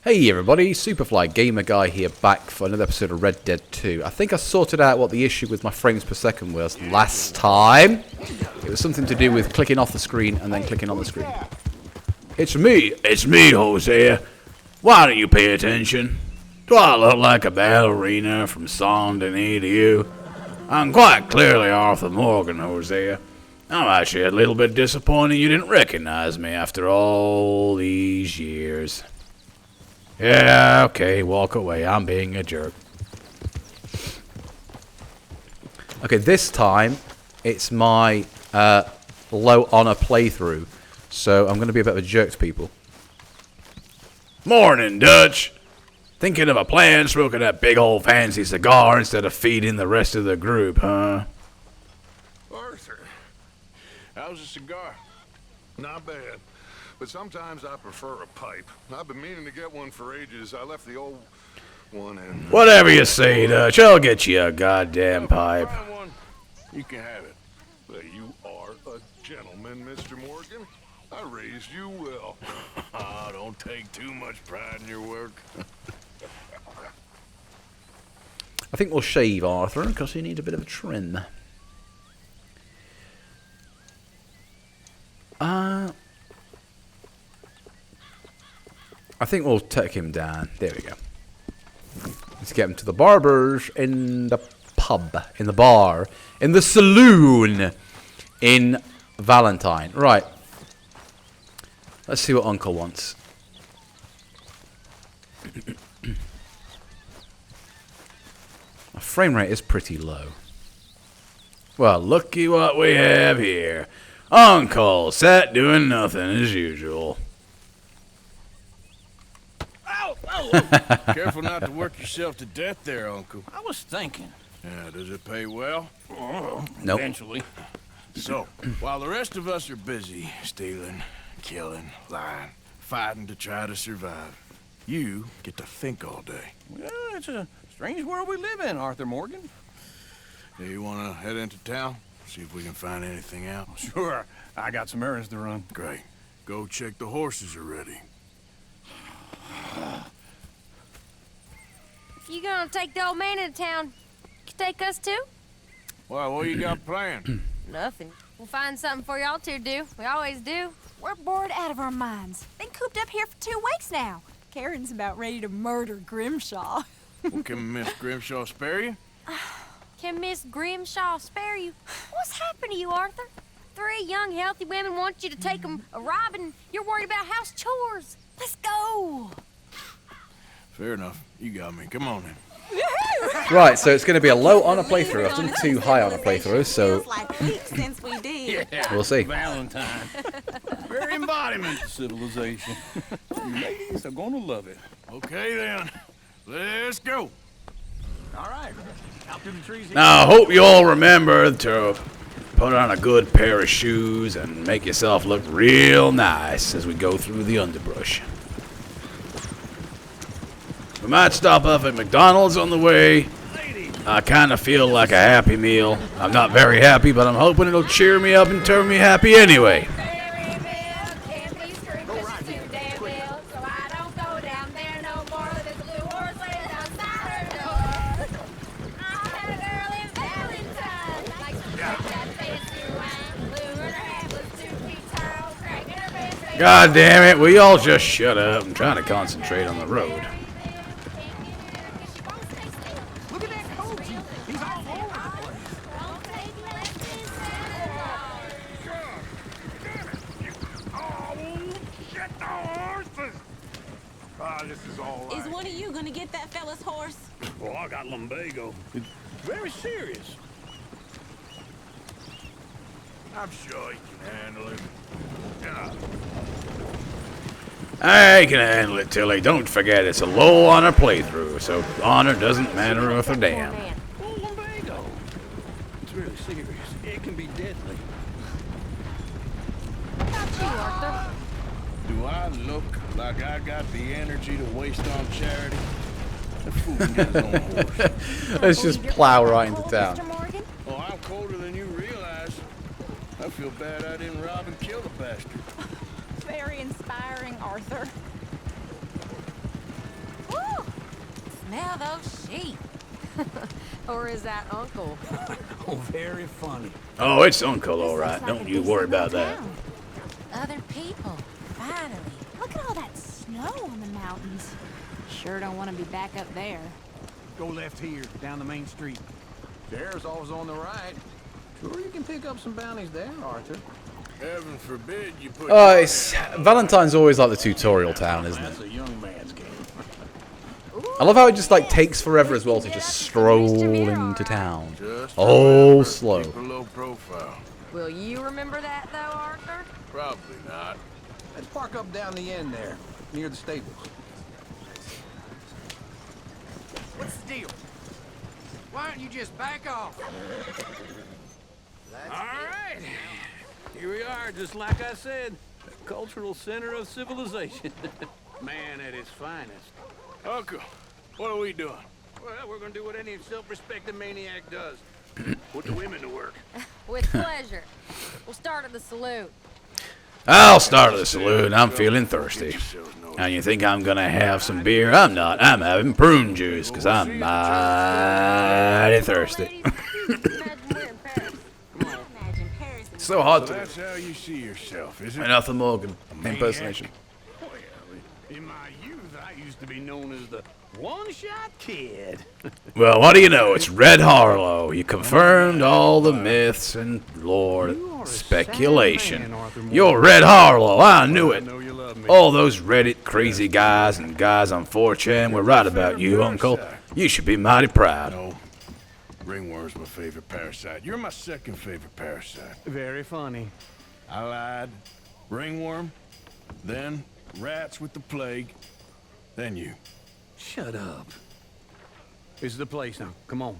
Hey everybody, Superfly Gamer Guy here, back for another episode of Red Dead 2. I think I sorted out what the issue with my frames per second was last time. It was something to do with clicking off the screen and then clicking on the screen. It's me, Hosea. Why don't you pay attention? Do I look like a ballerina from Saint Denis to you? I'm quite clearly Arthur Morgan, Hosea. I'm actually a little bit disappointed you didn't recognize me after all these years. Yeah, okay, walk away. I'm being a jerk. Okay, this time it's my low honor playthrough, so I'm going to be a bit of a jerk to people. Morning, Dutch. Thinking of a plan, smoking that big old fancy cigar instead of feeding the rest of the group, huh? Arthur, how's a cigar? Not bad. But sometimes I prefer a pipe. I've been meaning to get one for ages. I left the old one in. Whatever you say, Dutch. I'll get you a goddamn pipe. You can have it. But you are a gentleman, Mr. Morgan. I raised you well. Don't take too much pride in your work. I think we'll shave Arthur because he needs a bit of a trim. I think we'll take him down. There we go. Let's get him to the barbers in the pub, in the bar, in the saloon in Valentine. Right. Let's see what Uncle wants. My frame rate is pretty low. Well, looky what we have here. Uncle sat doing nothing as usual. Careful not to work yourself to death there, Uncle. I was thinking. Yeah, does it pay well? Nope. Eventually. So, while the rest of us are busy stealing, killing, lying, fighting to try to survive, you get to think all day. Well, it's a strange world we live in, Arthur Morgan. Do you want to head into town? See if we can find anything out? Sure. I got some errands to run. Great. Go check the horses are ready. If you gonna take the old man into town, you take us too? Well, what you got planned? Nothing. We'll find something for y'all to do. We always do. We're bored out of our minds. Been cooped up here for 2 weeks now. Karen's about ready to murder Grimshaw. Well, can Miss Grimshaw spare you? Can Miss Grimshaw spare you? What's happened to you, Arthur? 3 young, healthy women want you to take them a robbing. You're worried about house chores. Let's go. Fair enough. You got me. Come on then. Right, so it's going to be a low honor playthrough. I've done 2 high honor playthroughs, so Feels like weeks since we did. we'll see. Valentine. Very embodiment of civilization. You ladies are gonna love it. Okay then. Let's go. All right. Out through the trees here. Now, I hope you all remember to put on a good pair of shoes and make yourself look real nice as we go through the underbrush. We might stop off at McDonald's on the way. I kind of feel like a Happy Meal. I'm not very happy, but I'm hoping it'll cheer me up and turn me happy anyway. God damn it, will y'all just shut up? I'm trying to concentrate on the road. Look at that coach. He's all over the place. This is all right. Is one of you gonna get that fella's horse? Well, I got lumbago. It's very serious. I'm sure you can handle it. Yeah. I can handle it, Tilly. Don't forget, it's a low honor playthrough, so honor doesn't matter worth a damn. Oh, lumbago. It's really serious. It can be deadly. Not you, Arthur. Do I look like I got the energy to waste on charity? The fool can get his own horse. Let's just plow right into town. Mr. Morgan? Oh, I'm colder than you realize. I feel bad I didn't rob and kill the bastard. Very inspiring, Arthur. Oh, those sheep. Or is that Uncle? Oh, very funny. Oh, it's Uncle, all This right. looks like Don't a you decent worry about little that. town. Other people. Finally. Look at all that snow on the mountains. Sure don't want to be back up there. Go left here, down the main street. There's always on the right. Sure, you can pick up some bounties there, Arthur. Heaven forbid you put... Oh, it's Valentine's always like the tutorial town, isn't it? That's a young man's game. I love how it just like takes forever as well to just stroll into town. Just Oh, remember, slow. keep a low profile. Will you remember that, though, Arthur? Probably not. Let's park up down the end there, near the stables. What's the deal? Why don't you just back off? All right. Here we are, just like I said. The cultural center of civilization. Man at his finest. Uncle, what are we doing? Well, we're gonna do what any self-respecting maniac does. Put the women to work. With pleasure. We'll start at the saloon. I'll start at the saloon. I'm feeling thirsty. And you think I'm gonna have some beer? I'm not. I'm having prune juice because I'm mighty thirsty. So hard So to that's how you see yourself, is do. it? Arthur Morgan impersonation. Well, in my youth, I used to be known as the one-shot kid. Well, what do you know? It's Red Harlow. You confirmed all the myths and lore speculation. You're Red Harlow. I knew it. know you love me. All those Reddit crazy guys and guys on 4chan were right about you, Uncle. You should be mighty proud. No. Ringworm's my favorite parasite. You're my second favorite parasite. Very funny. I lied. Ringworm, then rats with the plague, then you. Shut up. This is the place now. Come on.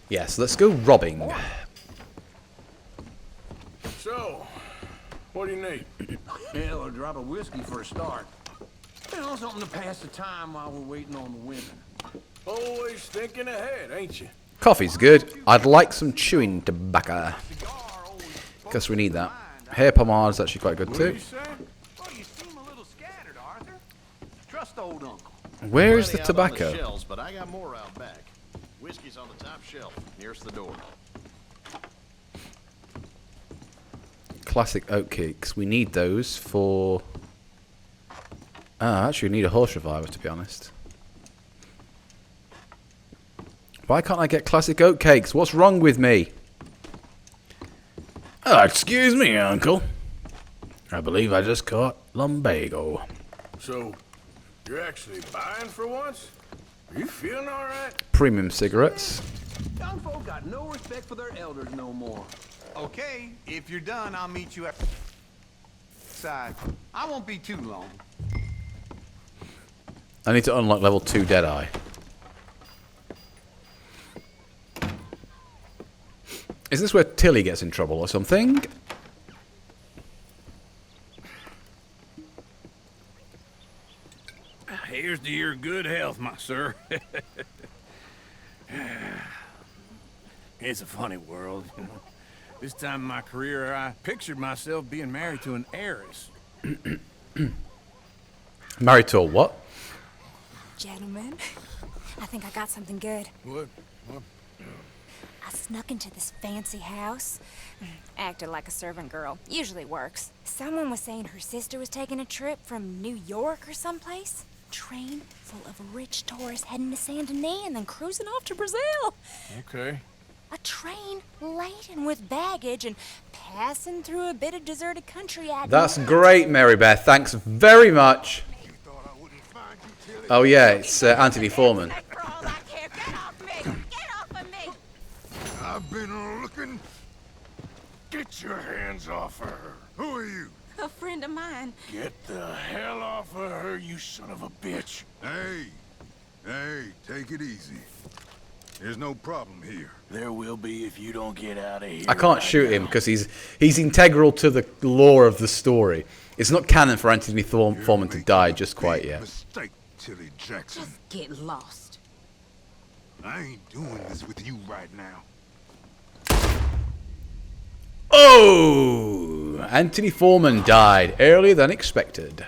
Yes, let's go robbing. So, what do you need? Hell, a drop of whiskey for a start. You know, something to pass the time while we're waiting on the women. Always thinking ahead, ain't you? Coffee's good. I'd like some chewing tobacco. Guess we need that. Hair pomade's actually quite good What do too. you say? Well, you seem a little scattered, Arthur. Trust old uncle. Where's the Plenty out on tobacco? shelves, but I got more out back. Whiskey's on the top shelf, nearest the door. Classic oatcakes. We need those for... actually we need a horse reviver, to be honest. Why can't I get classic oatcakes? What's wrong with me? Oh, excuse me, Uncle. I believe I just caught lumbago. So, you're actually buying for once? Are you feeling all right? Premium cigarettes. Young folk got no respect for their elders no more. Okay, if you're done, I'll meet you outside. I won't be too long. I need to unlock level 2 Deadeye. Is this where Tilly gets in trouble or something? Here's to your good health, my sir. It's a funny world, you know. This time in my career, I pictured myself being married to an heiress. Married to a what? Gentlemen, I think I got something good. What? I snuck into this fancy house. Acted like a servant girl. Usually works. Someone was saying her sister was taking a trip from New York or someplace. Train full of rich tourists heading to Saint Denis and then cruising off to Brazil. Okay. A train laden with baggage and passing through a bit of deserted country at That's great, Mary Beth. Thanks very much. Oh yeah, it's Anthony Foreman. For all I care, get off me! Get off of me! I've been looking. Get your hands off of her. Who are you? A friend of mine. Get the hell off of her, you son of a bitch. Hey, take it easy. There's no problem here. There will be if you don't get out of here. I can't shoot him because he's integral to the lore of the story. It's not canon for Anthony Foreman to die just quite yet. Mistake, Tilly Jackson. Just get lost. I ain't doing this with you right now. Oh! Anthony Foreman died earlier than expected.